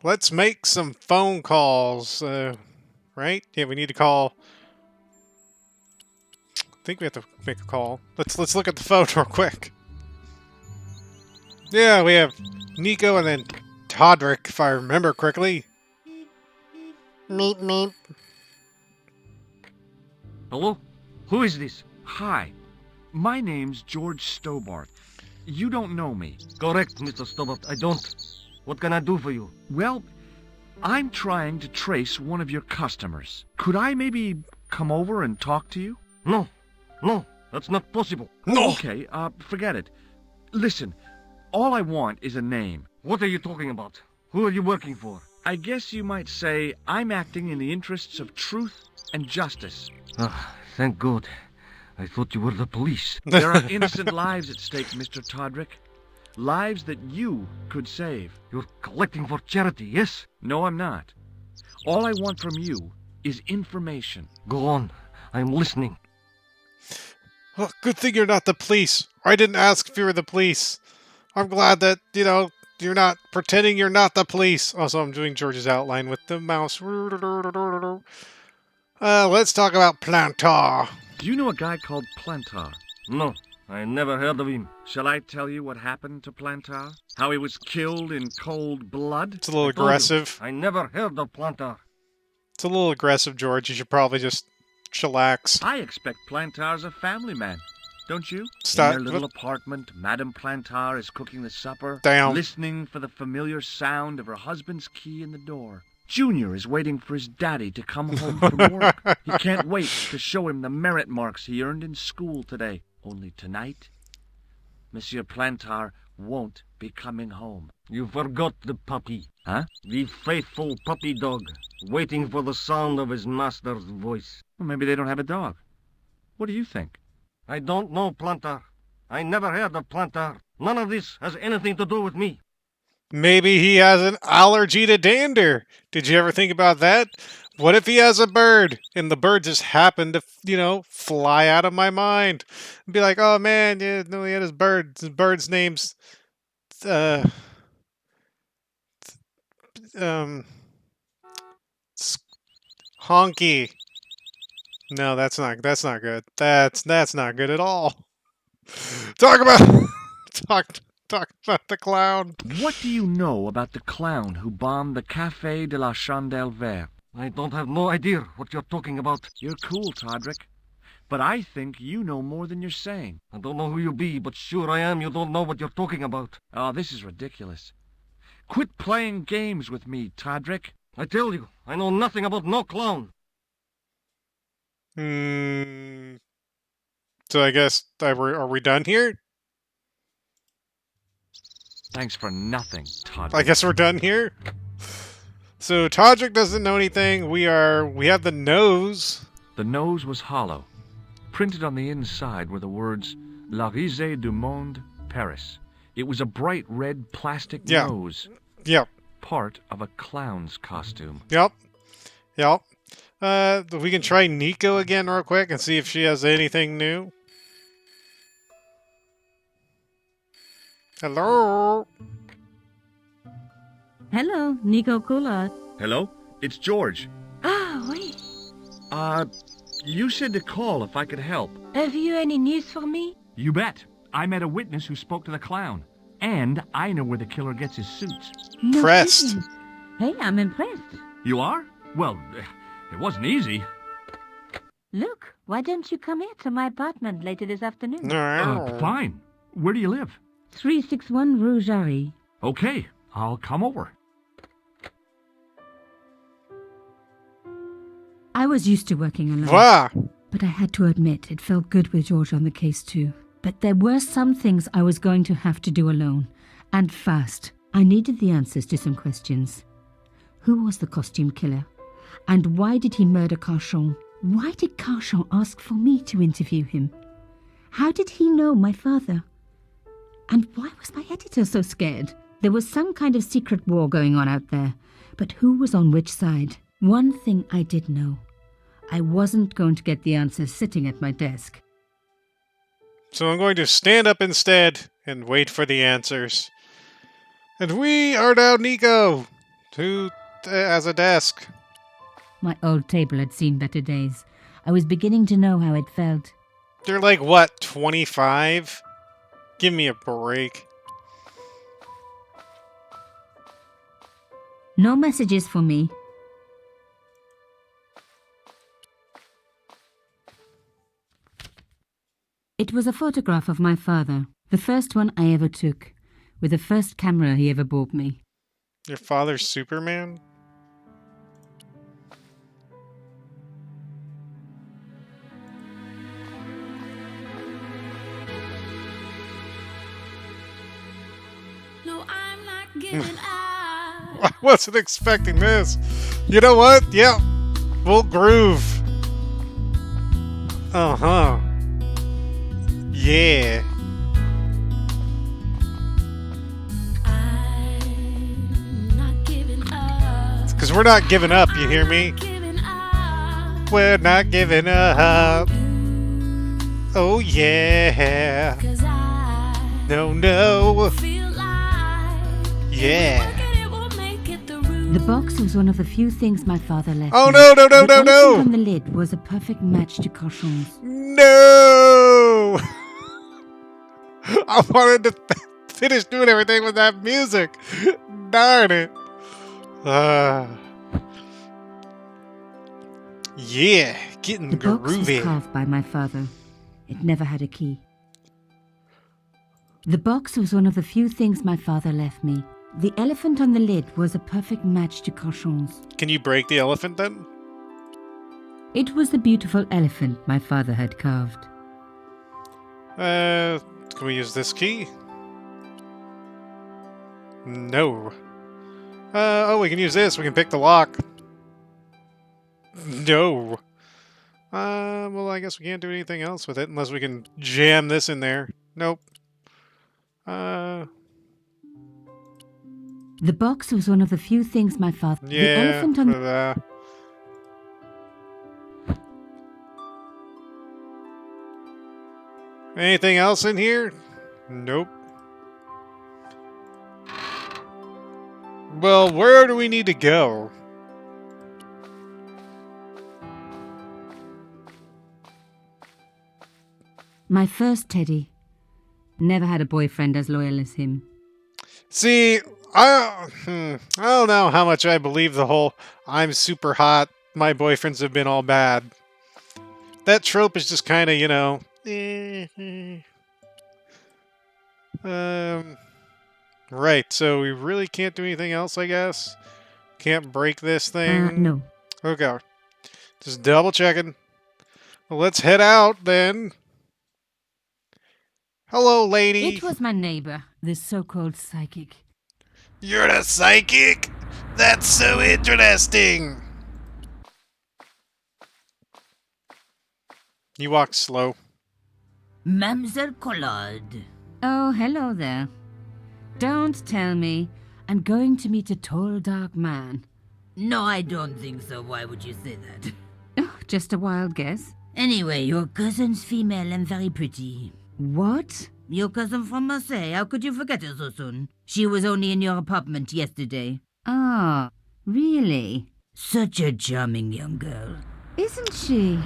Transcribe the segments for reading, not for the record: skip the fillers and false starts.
let's make some phone calls. Right? Yeah, we need to call. I think we have to make a call. Let's look at the phone real quick. Yeah, we have Nico and then Todrick, if I remember correctly. Meep meep. Hello? Who is this? Hi. My name's George Stobart. You don't know me. Correct, Mr. Stobart. I don't. What can I do for you? Well, I'm trying to trace one of your customers. Could I maybe come over and talk to you? No. No, that's not possible. No! Okay, forget it. Listen, all I want is a name. What are you talking about? Who are you working for? I guess you might say I'm acting in the interests of truth and justice. Ah, thank God. I thought you were the police. There are innocent lives at stake, Mr. Todrick. Lives that you could save. You're collecting for charity, yes? No, I'm not. All I want from you is information. Go on. I'm listening. Oh, good thing you're not the police. I didn't ask if you were the police. I'm glad that, you're not pretending you're not the police. Also, I'm doing George's outline with the mouse. Let's talk about Plantar. Do you know a guy called Plantar? No, I never heard of him. Shall I tell you what happened to Plantar? How he was killed in cold blood? It's a little I told you, aggressive. I never heard of Plantar. It's a little aggressive, George. You should probably just chillax. I expect Plantar's a family man. Don't you? Stop. In their little apartment, Madame Plantar is cooking the supper, Damn. listening for the familiar sound of her husband's key in the door. Junior is waiting for his daddy to come home from work. He can't wait to show him the merit marks he earned in school today. Only tonight, Monsieur Plantar won't be coming home. You forgot the puppy. Huh? The faithful puppy dog, waiting for the sound of his master's voice. Well, maybe they don't have a dog. What do you think? I don't know Plantar. I never heard of Plantar. None of this has anything to do with me. Maybe he has an allergy to dander. Did you ever think about that? What if he has a bird and the bird just happened to, fly out of my mind? And be like, oh man, yeah, no, he had his bird. His bird's name's, Honky. No, that's not good. That's not good at all. Talk about talk about the clown. What do you know about the clown who bombed the Café de la Chandelle Verte? I don't have no idea what you're talking about. You're cool, Todrick. But I think you know more than you're saying. I don't know who you be, but sure I am you don't know what you're talking about. Oh, this is ridiculous. Quit playing games with me, Todrick. I tell you, I know nothing about no clown. So I guess, are we done here? Thanks for nothing, Todrick. I guess we're done here. So Todrick doesn't know anything. We have the nose. The nose was hollow. Printed on the inside were the words, La Risée du Monde, Paris. It was a bright red plastic nose. Yep. Part of a clown's costume. Yep. We can try Nico again real quick and see if she has anything new. Hello? Hello, Nico Coulard. Hello? It's George. Ah, oui. You said to call if I could help. Have you any news for me? You bet. I met a witness who spoke to the clown. And I know where the killer gets his suits. No Impressed. kidding. Hey, I'm impressed. You are? Well, it wasn't easy. Look, why don't you come here to my apartment later this afternoon? Fine. Where do you live? 361 Rue Jarry. Okay, I'll come over. I was used to working alone. Wow. But I had to admit, it felt good with George on the case too. But there were some things I was going to have to do alone. And fast. I needed the answers to some questions. Who was the costume killer? And why did he murder Carchon? Why did Carchon ask for me to interview him? How did he know my father? And why was my editor so scared? There was some kind of secret war going on out there. But who was on which side? One thing I did know. I wasn't going to get the answers sitting at my desk. So I'm going to stand up instead and wait for the answers. And we are now Nico. Who has a desk? My old table had seen better days. I was beginning to know how it felt. They're like, what, 25? Give me a break. No messages for me. It was a photograph of my father, the first one I ever took, with the first camera he ever bought me. Your father's Superman? No, I'm not giving up. I wasn't expecting this. You know what? Yeah. We'll groove. Uh-huh. Yeah. I'm not giving up. Because we're not giving up, you hear me? Giving up. We're not giving up. Oh, yeah. 'Cause I No. feel like Yeah. it won't make it through. The box was one of the few things my father left Oh, me. no. The elephant on the lid was a perfect match to Cochon's. No! I wanted to finish doing everything with that music. Darn it. Yeah, getting The box was groovy. carved by my father. It never had a key. The box was one of the few things my father left me. The elephant on the lid was a perfect match to Cochon's. Can you break the elephant then? It was the beautiful elephant my father had carved. Can we use this key? No. Oh, we can use this. We can pick the lock. No. Well, I guess we can't do anything else with it unless we can jam this in there. Nope. The box was one of the few things my father... The Yeah. elephant on... Anything else in here? Nope. Well, where do we need to go? My first teddy. Never had a boyfriend as loyal as him. See, I don't know how much I believe the whole I'm super hot, my boyfriends have been all bad. That trope is just kind of, you know... Right, so we really can't do anything else, I guess? Can't break this thing? No. Okay. Just double checking. Well, let's head out then. Hello, lady. It was my neighbor, the so-called psychic. You're the psychic? That's so interesting. You walk slow. Mademoiselle Collard. Oh, hello there. Don't tell me. I'm going to meet a tall, dark man. No, I don't think so. Why would you say that? Oh, just a wild guess. Anyway, your cousin's female and very pretty. What? Your cousin from Marseille. How could you forget her so soon? She was only in your apartment yesterday. Ah, really? Such a charming young girl. Isn't she?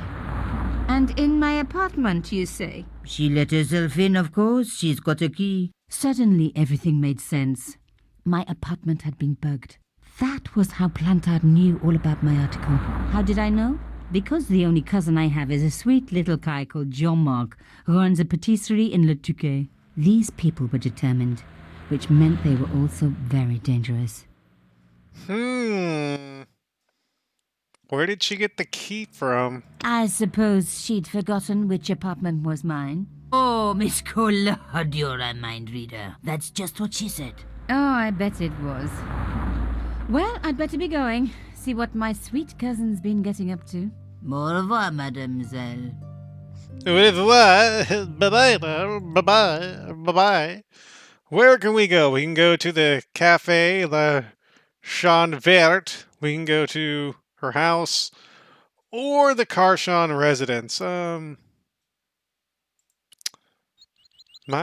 And in my apartment, you say? She let herself in, of course. She's got a key. Suddenly, everything made sense. My apartment had been bugged. That was how Plantard knew all about my article. How did I know? Because the only cousin I have is a sweet little guy called Jean-Marc, who runs a patisserie in Le Touquet. These people were determined, which meant they were also very dangerous. Where did she get the key from? I suppose she'd forgotten which apartment was mine. Oh, Miss Collard, you're a mind reader. That's just what she said. Oh, I bet it was. Well, I'd better be going. See what my sweet cousin's been getting up to. Au revoir, mademoiselle. Bye-bye. Bye-bye. Bye-bye. Where can we go? We can go to the Café La Chambre Verte. We can go to her house. Or the Carchon residence. Might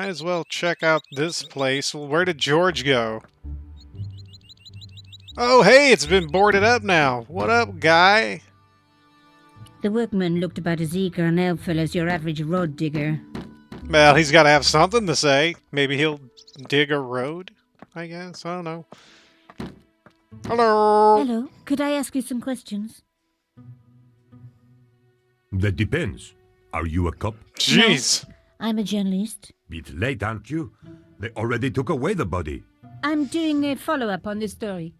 as well check out this place. Well, where did George go? Oh, hey, it's been boarded up now. What up, guy? The workman looked about as eager and helpful as your average road digger. Well, he's got to have something to say. Maybe he'll dig a road, I guess. I don't know. Hello. Hello, could I ask you some questions? That depends. Are you a cop? Jeez. I'm a journalist. Bit late, aren't you? They already took away the body. I'm doing a follow-up on this story.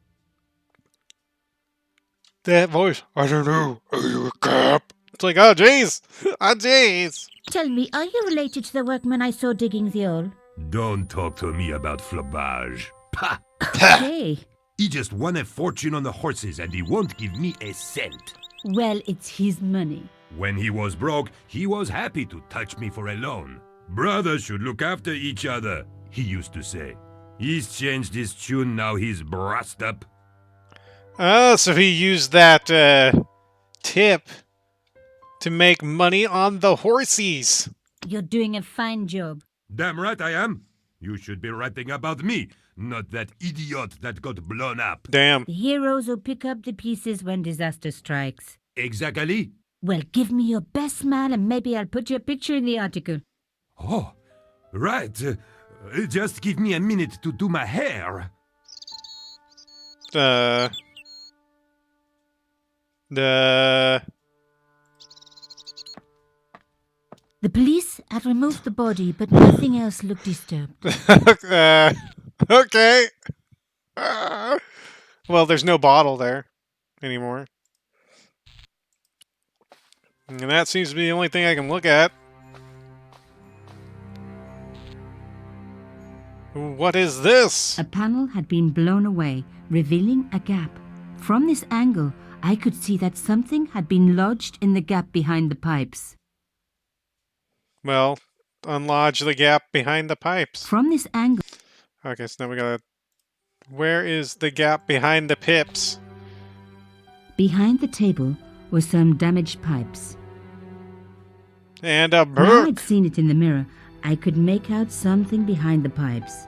That voice. I don't know. Are you a cop? It's like, oh, jeez. Oh, jeez. Tell me, are you related to the workman I saw digging the hole? Don't talk to me about flobage. Pah! Hey, He just won a fortune on the horses and he won't give me a cent. well, it's his money. When he was broke, he was happy to touch me for a loan. Brothers should look after each other, he used to say. He's changed his tune, now he's brassed up. Oh, so he used that tip to make money on the horsies. You're doing a fine job. Damn right I am. You should be writing about me, not that idiot that got blown up. Damn. The heroes who pick up the pieces when disaster strikes. Exactly. Well, give me your best smile and maybe I'll put your picture in the article. Oh, right. Just give me a minute to do my hair. The The police had removed the body, but nothing else looked disturbed. okay. Well, there's no bottle there anymore. And that seems to be the only thing I can look at. What is this? A panel had been blown away, revealing a gap. From this angle, I could see that something had been lodged in the gap behind the pipes. Well, unlodge the gap behind the pipes. From this angle, Okay, so now we gotta... Where is the gap behind the pips? behind the table were some damaged pipes. And a Now book! I'd seen it in the mirror, I could make out something behind the pipes.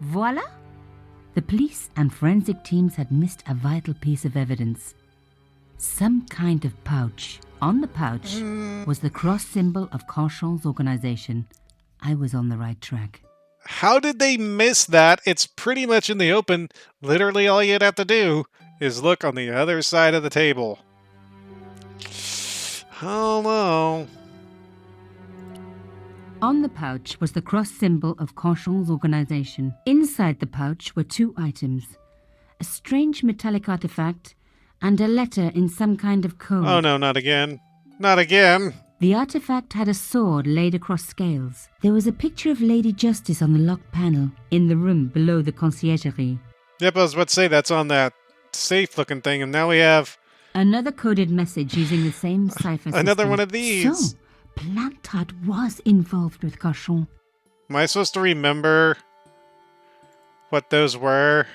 Voila! The police and forensic teams had missed a vital piece of evidence. Some kind of pouch. On the pouch was the cross symbol of Cochon's organization. I was on the right track. How did they miss that? It's pretty much in the open. Literally all you'd have to do is look on the other side of the table. Oh no. On the pouch was the cross symbol of Cochon's organization. Inside the pouch were two items. A strange metallic artifact and a letter in some kind of code. Oh no, not again. Not again. The artifact had a sword laid across scales. There was a picture of Lady Justice on the locked panel in the room below the conciergerie. Yep, I was about to say that's on that safe-looking thing, and now we have Another coded message using the same cipher another system. one of these. So, Plantard was involved with Cochon. Am I supposed to remember what those were?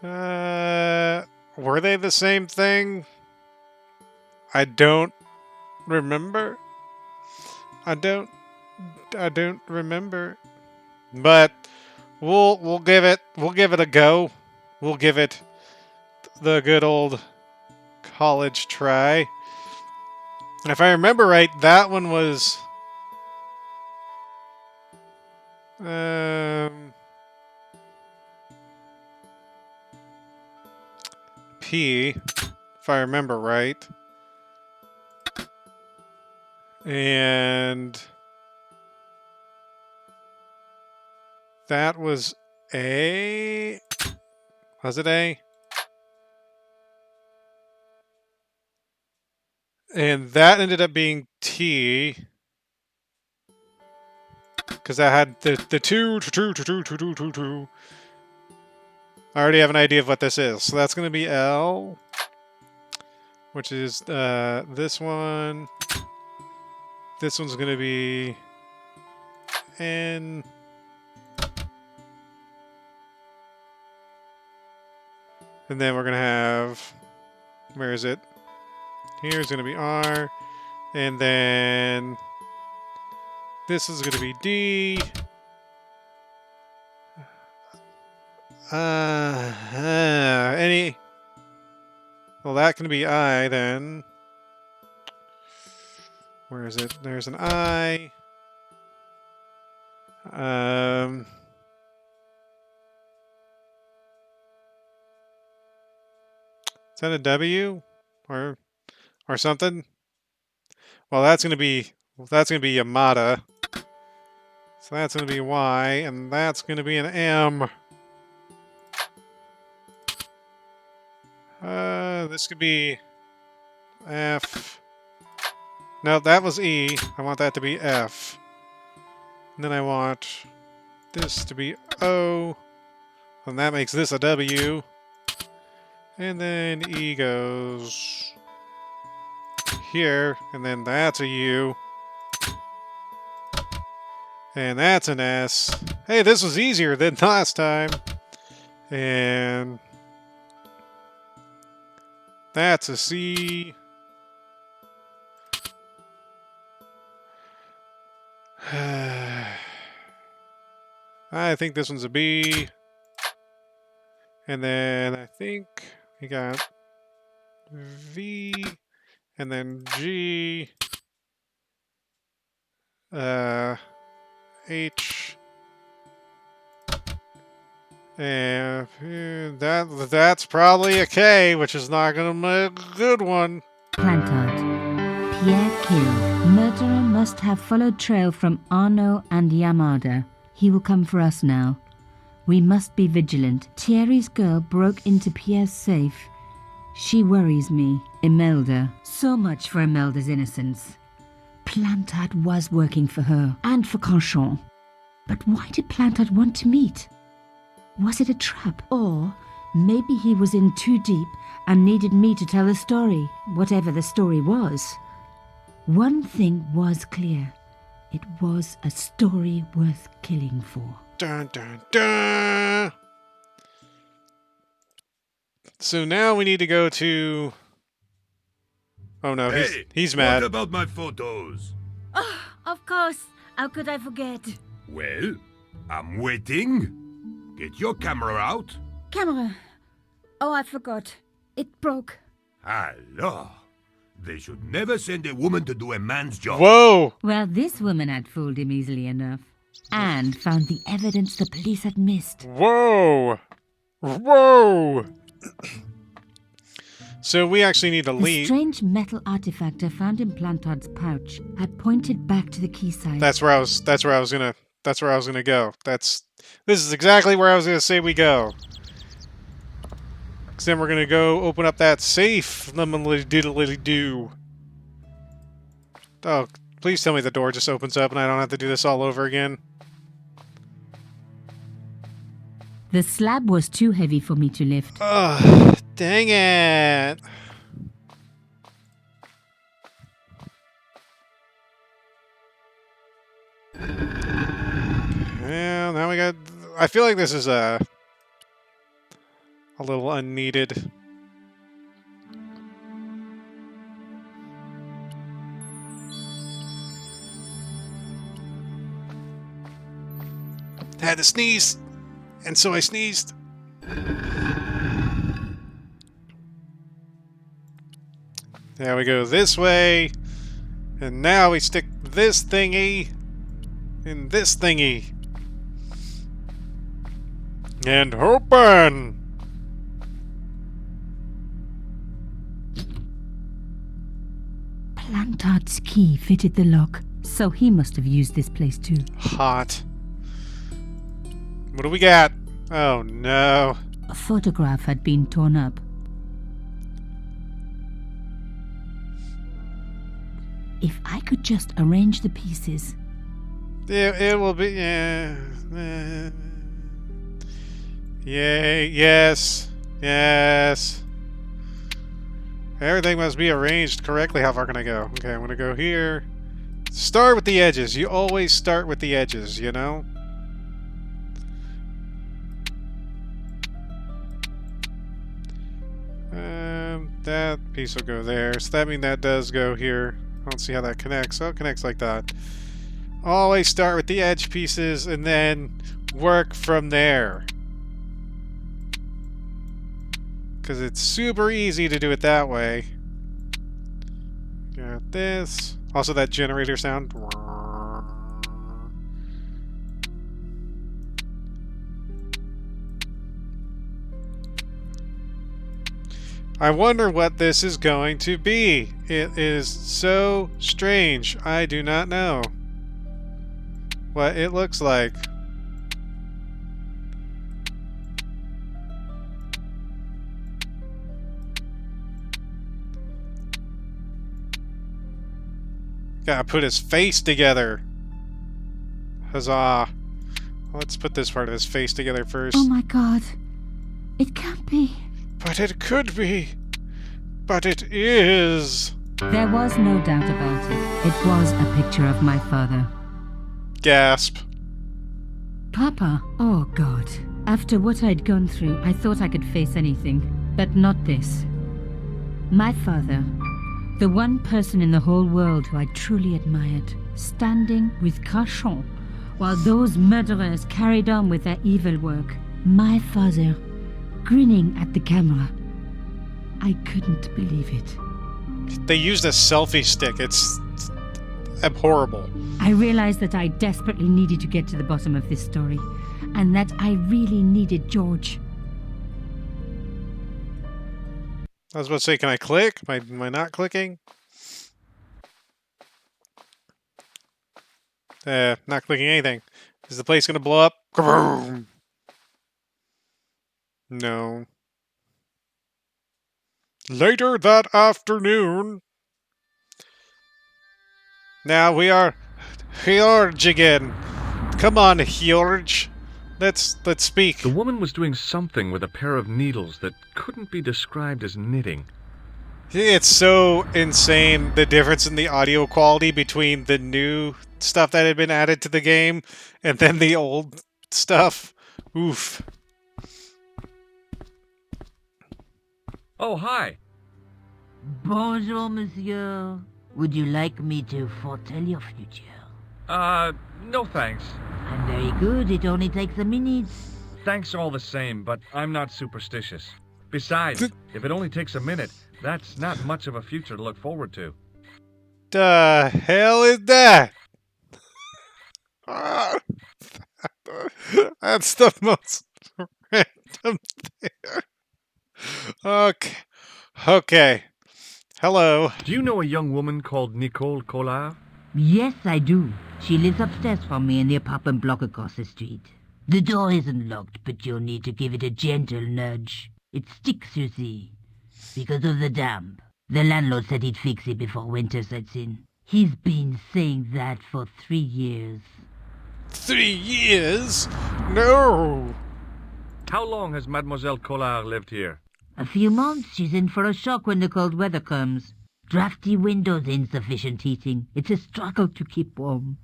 Were they the same thing? I don't remember. I don't remember. But we'll give it a go. We'll give it the good old college try. And if I remember right, that one was P, if I remember right. And that was A. Was it A? And that ended up being T. Because I had the two. I already have an idea of what this is. So that's going to be L. Which is this one. This one's going to be N. And then we're going to have... Where is it? Here's going to be R. And then... This is going to be D. Any... Well, that can be I, then. Where is it? There's an I. Is that a W? Or something? Well, that's gonna be Yamada. So that's gonna be Y, and that's gonna be an M. This could be F. No, that was E. I want that to be F. And then I want this to be O. And that makes this a W. And then E goes here. And then that's a U. And that's an S. Hey, this was easier than last time. And that's a C. I think this one's a B. And then I think we got V. And then G. H. And that's probably a K, which is not going to make a good one. Plantard. Pierre killed. Murderer must have followed trail from Arno and Yamada. He will come for us now. We must be vigilant. Thierry's girl broke into Pierre's safe. She worries me. Imelda. So much for Imelda's innocence. Plantard was working for her, and for Canchon. But why did Plantard want to meet? Was it a trap? Or maybe he was in too deep and needed me to tell the story, whatever the story was. One thing was clear. It was a story worth killing for. Dun, dun, dun. So now we need to go to... Oh no, Hey, he's mad. What about my photos? Oh, of course. How could I forget? Well, I'm waiting. Get your camera out. Camera. Oh, I forgot. It broke. Hello. They should never send a woman to do a man's job. Whoa! Well, this woman had fooled him easily enough. And found the evidence the police had missed. Whoa! Whoa! So we actually need to The leave. strange metal artifact I found in Plantard's pouch had pointed back to the quayside. That's where I was gonna go. This is exactly where I was gonna say we go. Cause then we're gonna go open up that safe. Diddly-do. Oh, please tell me the door just opens up and I don't have to do this all over again. The slab was too heavy for me to lift. Ugh, dang it. Well, now we got... I feel like this is a little unneeded. I had to sneeze, and so I sneezed. Now we go this way, and now we stick this thingy in this thingy. And open! Plantard's key fitted the lock, so he must have used this place too. Hot. What do we got? Oh no. A photograph had been torn up. If I could just arrange the pieces. It will be... Yeah. Yay. Yes. Yes. Everything must be arranged correctly. How far can I go? Okay, I'm gonna go here. Start with the edges. You always start with the edges, you know? That piece will go there. So that means that does go here. I don't see how that connects. Oh, it connects like that. Always start with the edge pieces and then work from there. Because it's super easy to do it that way. Got this. Also that generator sound. I wonder what this is going to be. It is so strange. I do not know what it looks like. Gotta put his face together. Huzzah. Let's put this part of his face together first. Oh my god. It can't be. But it could be. But it is. There was no doubt about it. It was a picture of my father. Gasp. Papa? Oh God. After what I'd gone through, I thought I could face anything. But not this. My father, the one person in the whole world who I truly admired, standing with Crachon while those murderers carried on with their evil work. My father, grinning at the camera. I couldn't believe it. They used a selfie stick. It's abhorrible. I realized that I desperately needed to get to the bottom of this story, and that I really needed George. I was about to say, can I click? Am I not clicking? Not clicking anything. Is the place gonna blow up? Kaboom! No. Later that afternoon. Now we are George again. Come on, George. Let's speak. The woman was doing something with a pair of needles that couldn't be described as knitting. It's so insane, the difference in the audio quality between the new stuff that had been added to the game and then the old stuff. Oof. Oh, hi. Bonjour, monsieur. Would you like me to foretell your future? No thanks. I'm very good. It only takes a minute. Thanks all the same, but I'm not superstitious. Besides, if it only takes a minute, that's not much of a future to look forward to. The hell is that? That's the most random thing. Okay. Okay. Hello. Do you know a young woman called Nicole Collard? Yes, I do. She lives upstairs from me in the apartment block across the street. The door isn't locked, but you'll need to give it a gentle nudge. It sticks, you see, because of the damp. The landlord said he'd fix it before winter sets in. He's been saying that for 3 years. 3 years? No. How long has Mademoiselle Collard lived here? A few months. She's in for a shock when the cold weather comes. Drafty windows, insufficient heating. It's a struggle to keep warm.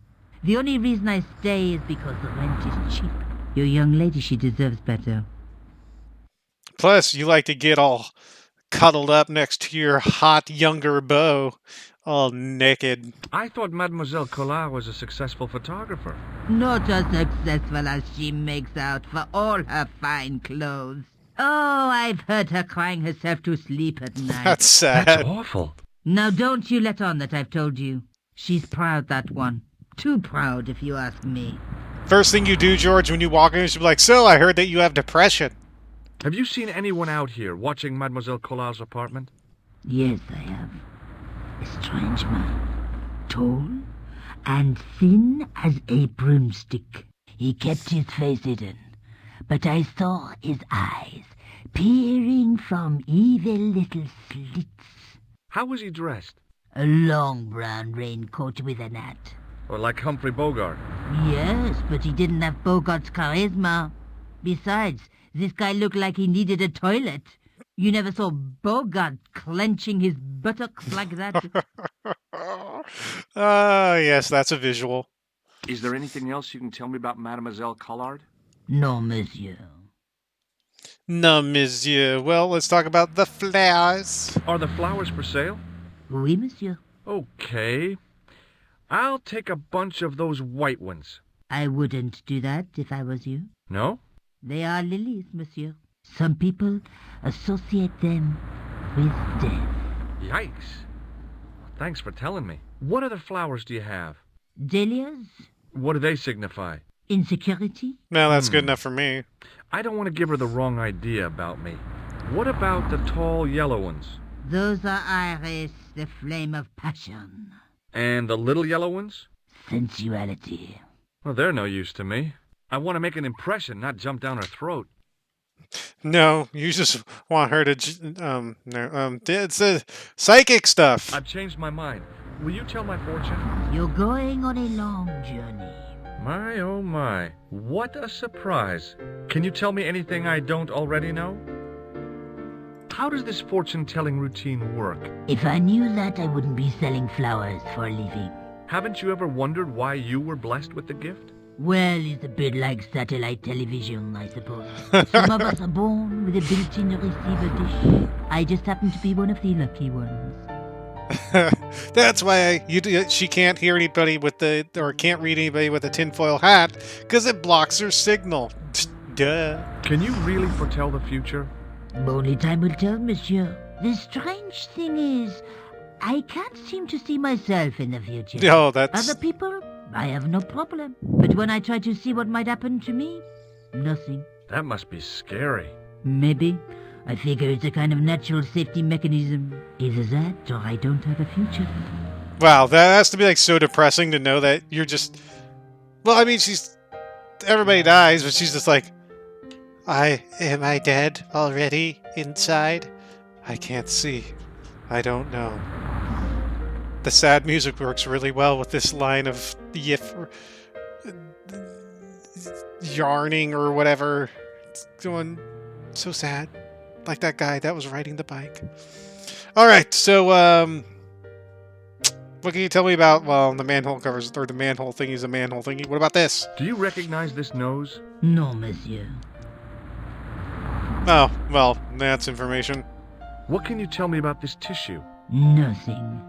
The only reason I stay is because the rent is cheap. Your young lady, she deserves better. Plus, you like to get all cuddled up next to your hot younger beau, all naked. I thought Mademoiselle Collard was a successful photographer. Not as successful as she makes out for all her fine clothes. Oh, I've heard her crying herself to sleep at night. That's sad. That's awful. Now don't you let on that I've told you. She's proud, that one. Too proud, if you ask me. First thing you do, George, when you walk in, you should be like, so I heard that you have depression. Have you seen anyone out here watching Mademoiselle Collard's apartment? Yes, I have. A strange man. Tall and thin as a broomstick. He kept his face hidden, but I saw his eyes peering from evil little slits. How was he dressed? A long brown raincoat with a hat. Or like Humphrey Bogart? Yes, but he didn't have Bogart's charisma. Besides, this guy looked like he needed a toilet. You never saw Bogart clenching his buttocks like that. Yes, that's a visual. Is there anything else you can tell me about Mademoiselle Collard? No, monsieur. No, monsieur. Well, let's talk about the flowers. Are the flowers for sale? Oui, monsieur. Okay. I'll take a bunch of those white ones. I wouldn't do that if I was you. No? They are lilies, monsieur. Some people associate them with death. Yikes. Thanks for telling me. What other flowers do you have? Dahlias? What do they signify? Insecurity? No, that's good enough for me. I don't want to give her the wrong idea about me. What about the tall yellow ones? Those are iris, the flame of passion. And the little yellow ones? Sensuality. Well, they're no use to me. I want to make an impression, not jump down her throat. No, you just want her to, it's psychic stuff. I've changed my mind. Will you tell my fortune? You're going on a long journey. My, oh my. What a surprise. Can you tell me anything I don't already know? How does this fortune-telling routine work? If I knew that, I wouldn't be selling flowers for a living. Haven't you ever wondered why you were blessed with the gift? Well, it's a bit like satellite television, I suppose. Some of us are born with a built-in receiver dish. I just happen to be one of the lucky ones. That's why she can't hear anybody with or can't read anybody with a tinfoil hat, because it blocks her signal. Duh. Can you really foretell the future? Only time will tell, monsieur. The strange thing is, I can't seem to see myself in the future. Oh, that's... Other people, I have no problem. But when I try to see what might happen to me, nothing. That must be scary. Maybe. I figure it's a kind of natural safety mechanism. Either that, or I don't have a future. Wow, that has to be like so depressing to know that you're just... Well, I mean, everybody dies, but she's just like, am I dead already inside? I can't see. I don't know. The sad music works really well with this line of yarning or whatever. It's going so sad. Like that guy that was riding the bike. Alright, so, what can you tell me about, well, the manhole covers, or the manhole thingy's a manhole thingy. What about this? Do you recognize this nose? No, monsieur. Oh, well, that's information. What can you tell me about this tissue? Nothing.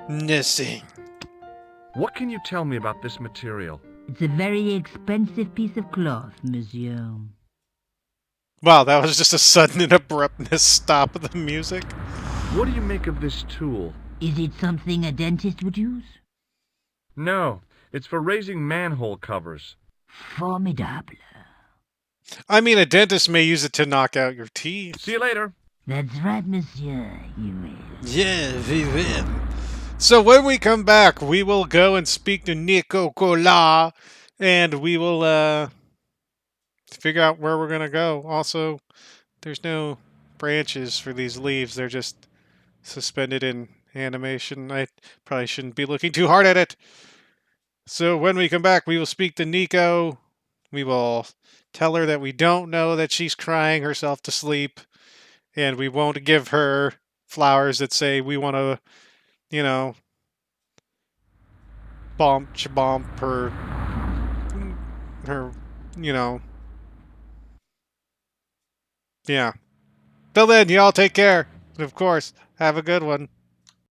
Nothing. What can you tell me about this material? It's a very expensive piece of cloth, monsieur. Wow, that was just a sudden and abruptness stop of the music. What do you make of this tool? Is it something a dentist would use? No, it's for raising manhole covers. Formidable. I mean, a dentist may use it to knock out your teeth. See you later. That's right, monsieur. You will. Yeah, we will. So when we come back, we will go and speak to Nico Cola, and we will figure out where we're gonna go. Also, there's no branches for these leaves; they're just suspended in animation. I probably shouldn't be looking too hard at it. So when we come back, we will speak to Nico. We will tell her that we don't know that she's crying herself to sleep, and we won't give her flowers that say we want to, you know, bump her, you know. Yeah. Till then, y'all take care. And of course, have a good one.